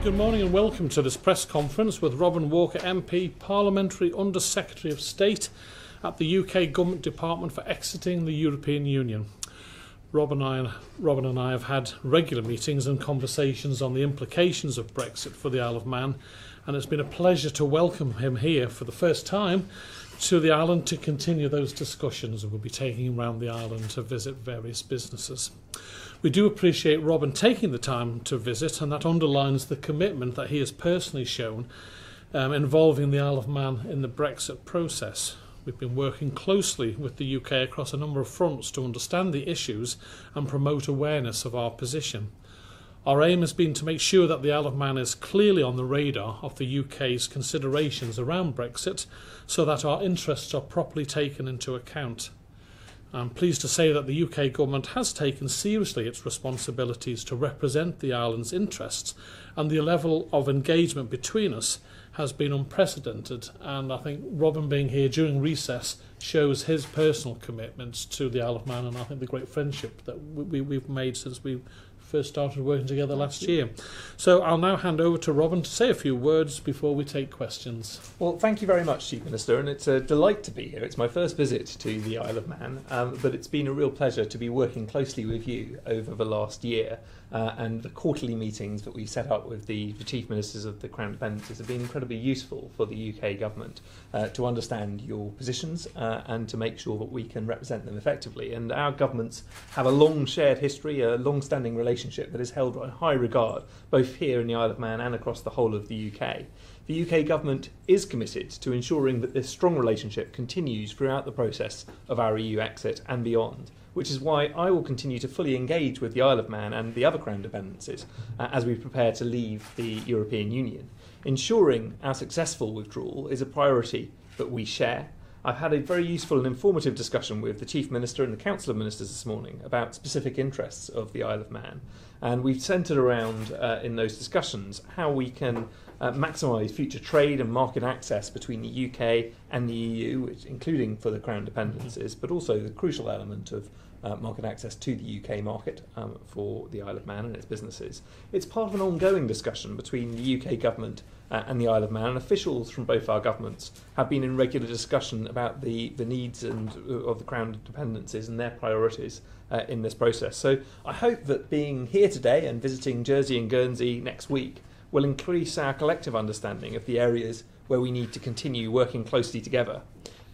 Good morning and welcome to this press conference with Robin Walker MP, Parliamentary Under Secretary of State at the UK Government Department for Exiting the European Union. Robin and I have had regular meetings and conversations on the implications of Brexit for the Isle of Man, and it's been a pleasure to welcome him here for the first time to the island to continue those discussions, and we'll be taking him around the island to visit various businesses. We do appreciate Robin taking the time to visit, and that underlines the commitment that he has personally shown involving the Isle of Man in the Brexit process. We've been working closely with the UK across a number of fronts to understand the issues and promote awareness of our position. Our aim has been to make sure that the Isle of Man is clearly on the radar of the UK's considerations around Brexit so that our interests are properly taken into account. I'm pleased to say that the UK government has taken seriously its responsibilities to represent the island's interests, and the level of engagement between us has been unprecedented, and I think Robin being here during recess shows his personal commitment to the Isle of Man, and I think the great friendship that we've made since we first started working together last year. So I'll now hand over to Robin to say a few words before we take questions. Well, thank you very much, Chief Minister, and it's a delight to be here. It's my first visit to the Isle of Man, but it's been a real pleasure to be working closely with you over the last year, and the quarterly meetings that we've set up with the Chief Ministers of the Crown Dependencies have been incredibly useful for the UK government to understand your positions and to make sure that we can represent them effectively. And our governments have a long shared history, a long-standing relationship that is held in high regard, both here in the Isle of Man and across the whole of the UK. The UK government is committed to ensuring that this strong relationship continues throughout the process of our EU exit and beyond, which is why I will continue to fully engage with the Isle of Man and the other Crown Dependencies as we prepare to leave the European Union. Ensuring our successful withdrawal is a priority that we share. I've had a very useful and informative discussion with the Chief Minister and the Council of Ministers this morning about specific interests of the Isle of Man, and we've centred around in those discussions how we can maximise future trade and market access between the UK and the EU, including for the Crown Dependencies, but also the crucial element of market access to the UK market for the Isle of Man and its businesses. It's part of an ongoing discussion between the UK government and the Isle of Man, and officials from both our governments have been in regular discussion about the needs of the Crown Dependencies and their priorities in this process. So I hope that being here today and visiting Jersey and Guernsey next week will increase our collective understanding of the areas where we need to continue working closely together.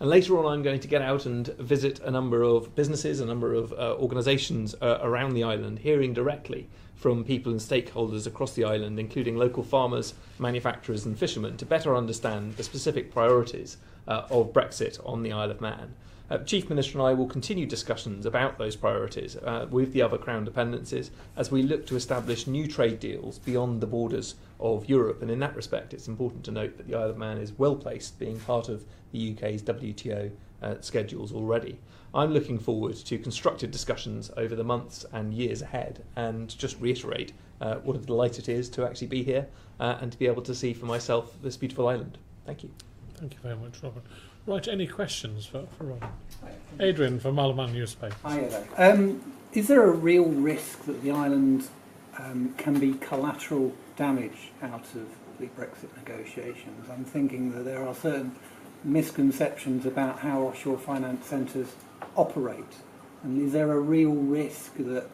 And later on I'm going to get out and visit a number of businesses, a number of organisations around the island, hearing directly from people and stakeholders across the island, including local farmers, manufacturers and fishermen, to better understand the specific priorities of Brexit on the Isle of Man. Chief Minister and I will continue discussions about those priorities with the other Crown Dependencies as we look to establish new trade deals beyond the borders of Europe. And in that respect, it's important to note that the Isle of Man is well placed, being part of the UK's WTO schedules already. I'm looking forward to constructive discussions over the months and years ahead, and just reiterate what a delight it is to actually be here and to be able to see for myself this beautiful island. Thank you. Thank you very much, Robin. Right, any questions for Robin? Adrian from Isle of Man newspaper. Hi there. Is there a real risk that the island can be collateral damage out of the Brexit negotiations? I'm thinking that there are certain misconceptions about how offshore finance centres operate, and is there a real risk that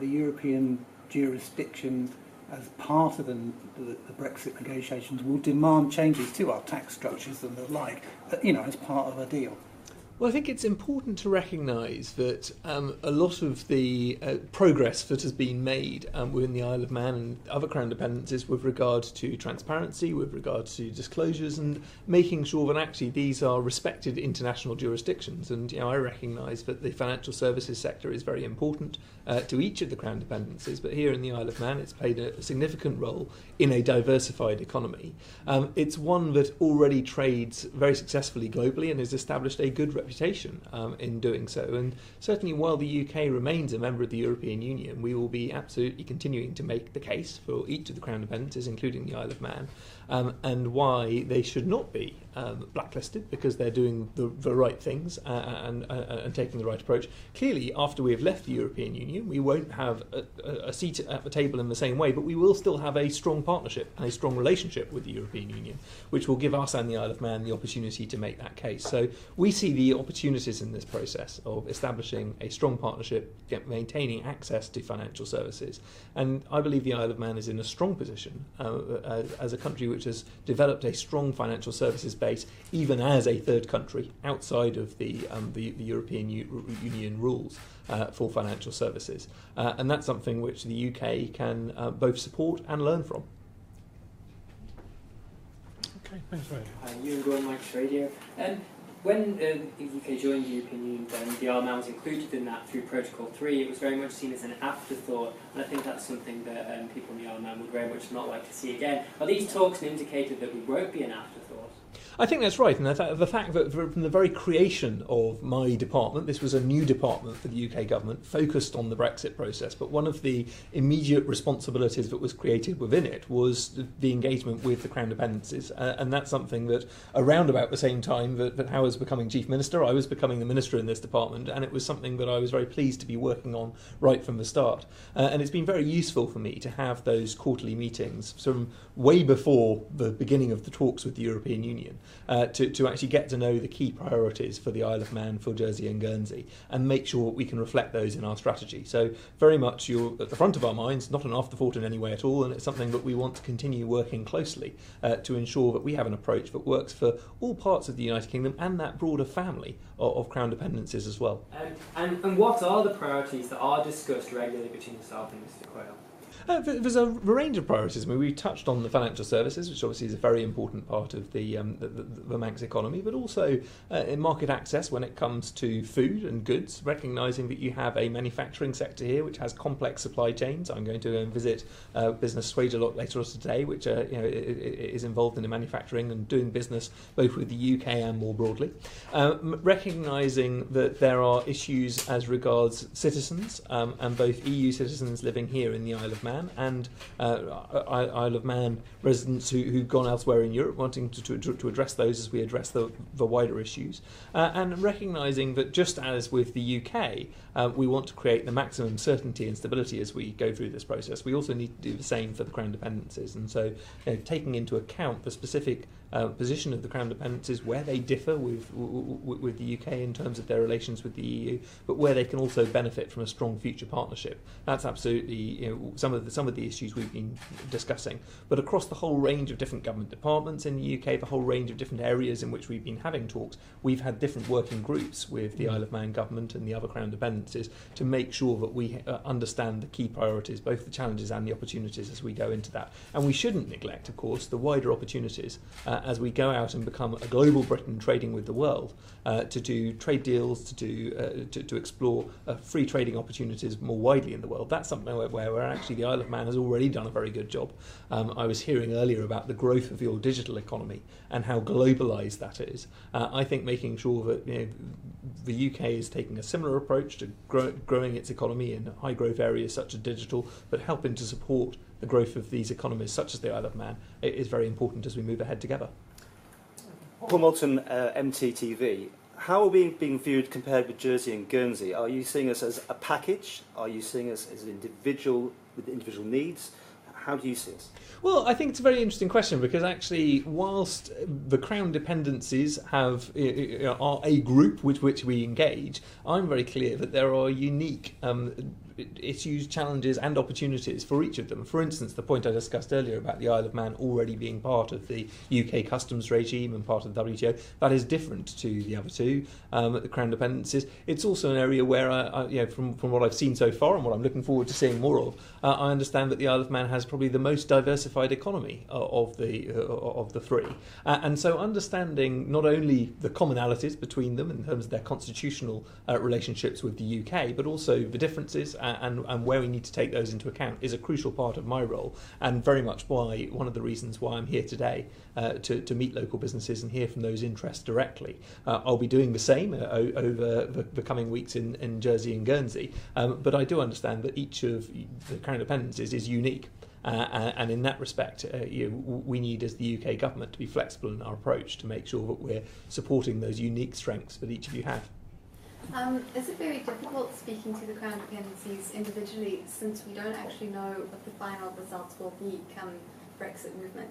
the European jurisdiction, as part of the Brexit negotiations, will demand changes to our tax structures and the like, as part of a deal? Well, I think it's important to recognise that a lot of the progress that has been made within the Isle of Man and other Crown Dependencies with regard to transparency, with regard to disclosures, and making sure that actually these are respected international jurisdictions. And I recognise that the financial services sector is very important to each of the Crown Dependencies, but here in the Isle of Man it's played a significant role in a diversified economy. It's one that already trades very successfully globally and has established a good reputation in doing so. And certainly while the UK remains a member of the European Union, we will be absolutely continuing to make the case for each of the Crown Dependencies, including the Isle of Man, and why they should not be blacklisted, because they're doing the right things and taking the right approach. Clearly, after we have left the European Union, we won't have a seat at the table in the same way, but we will still have a strong partnership and a strong relationship with the European Union, which will give us and the Isle of Man the opportunity to make that case. So we see the opportunities in this process of establishing a strong partnership, maintaining access to financial services. And I believe the Isle of Man is in a strong position as a country which has developed a strong financial services base, even as a third country outside of the European Union rules for financial services. And that's something which the UK can both support and learn from. Okay, thanks very much. Ewan Gordon, Microsoft Radio. When the UK joined the European Union, then the Isle of Man was included in that through Protocol 3. It was very much seen as an afterthought, and I think that's something that people in the Isle of Man would very much not like to see again. Are these talks an indicator that we won't be an afterthought? I think that's right, and the fact that from the very creation of my department, this was a new department for the UK government, focused on the Brexit process, but one of the immediate responsibilities that was created within it was the engagement with the Crown Dependencies, and that's something that around about the same time that Howard was becoming Chief Minister, I was becoming the Minister in this department, and it was something that I was very pleased to be working on right from the start. And it's been very useful for me to have those quarterly meetings from way before the beginning of the talks with the European Union, to actually get to know the key priorities for the Isle of Man, for Jersey and Guernsey, and make sure we can reflect those in our strategy. So very much you're at the front of our minds, not an afterthought in any way at all, and it's something that we want to continue working closely to ensure that we have an approach that works for all parts of the United Kingdom and that broader family of Crown Dependencies as well. And what are the priorities that are discussed regularly between yourself and Mr Quayle? There's a range of priorities. I mean, we touched on the financial services, which obviously is a very important part of the Manx economy, but also in market access when it comes to food and goods, recognising that you have a manufacturing sector here which has complex supply chains. I'm going to go and visit business Swage a lot later on today, which is involved in the manufacturing and doing business both with the UK and more broadly. Recognising that there are issues as regards citizens, and both EU citizens living here in the Isle of Man and Isle of Man residents who've gone elsewhere in Europe, wanting to address those as we address the wider issues, and recognising that just as with the UK, we want to create the maximum certainty and stability as we go through this process, we also need to do the same for the Crown Dependencies. And so taking into account the specific position of the Crown Dependencies, where they differ with the UK in terms of their relations with the EU, but where they can also benefit from a strong future partnership. That's absolutely some of the issues we've been discussing. But across the whole range of different government departments in the UK, the whole range of different areas in which we've been having talks, we've had different working groups with the Isle of Man government and the other Crown Dependencies to make sure that we understand the key priorities, both the challenges and the opportunities as we go into that. And we shouldn't neglect, of course, the wider opportunities as we go out and become a global Britain trading with the world, to do trade deals, to explore free trading opportunities more widely in the world. That's something where actually the Isle of Man has already done a very good job. I was hearing earlier about the growth of your digital economy and how globalised that is. I think making sure that the UK is taking a similar approach to growing its economy in high growth areas such as digital, but helping to support the growth of these economies such as the Isle of Man is very important as we move ahead together. Paul Moulton, MTTV. How are we being viewed compared with Jersey and Guernsey? Are you seeing us as a package? Are you seeing us as an individual with individual needs? How do you see us? Well, I think it's a very interesting question, because actually, whilst the Crown Dependencies are a group with which we engage, I'm very clear that there are unique issues, challenges and opportunities for each of them. For instance, the point I discussed earlier about the Isle of Man already being part of the UK customs regime and part of the WTO, that is different to the other two, the Crown Dependencies. It's also an area where, from what I've seen so far and what I'm looking forward to seeing more of, I understand that the Isle of Man has probably the most diversified economy of the three. And so understanding not only the commonalities between them in terms of their constitutional relationships with the UK, but also the differences and where we need to take those into account is a crucial part of my role, and very much one of the reasons why I'm here today, to meet local businesses and hear from those interests directly. I'll be doing the same over the coming weeks in Jersey and Guernsey, but I do understand that each of the Crown Dependencies is unique. And in that respect, we need, as the UK government, to be flexible in our approach to make sure that we're supporting those unique strengths that each of you have. Is it very difficult speaking to the Crown Dependencies individually, since we don't actually know what the final results will be come Brexit movement?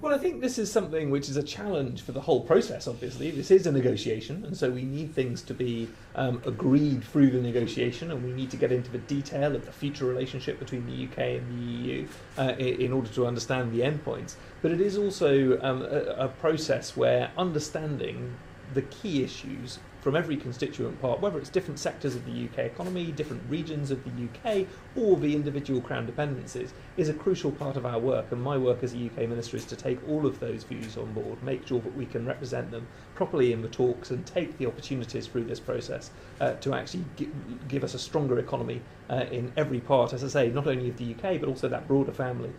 Well, I think this is something which is a challenge for the whole process, obviously. This is a negotiation, and so we need things to be agreed through the negotiation, and we need to get into the detail of the future relationship between the UK and the EU in order to understand the endpoints. But it is also a process where understanding the key issues from every constituent part, whether it's different sectors of the UK economy, different regions of the UK, or the individual Crown Dependencies, is a crucial part of our work. And my work as a UK Minister is to take all of those views on board, make sure that we can represent them properly in the talks, and take the opportunities through this process to actually give us a stronger economy in every part, as I say, not only of the UK, but also that broader family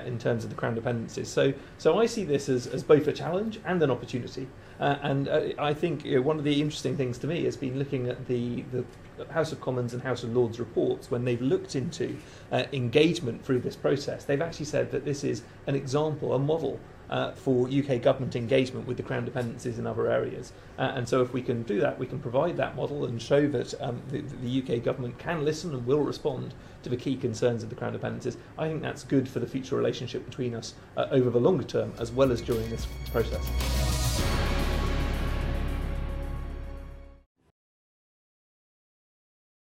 in terms of the Crown Dependencies. So I see this as both a challenge and an opportunity. And I think one of the interesting things to me has been looking at the House of Commons and House of Lords reports. When they've looked into engagement through this process, they've actually said that this is an example, a model for UK government engagement with the Crown Dependencies in other areas. And so if we can do that, we can provide that model and show that the UK government can listen and will respond to the key concerns of the Crown Dependencies. I think that's good for the future relationship between us over the longer term, as well as during this process.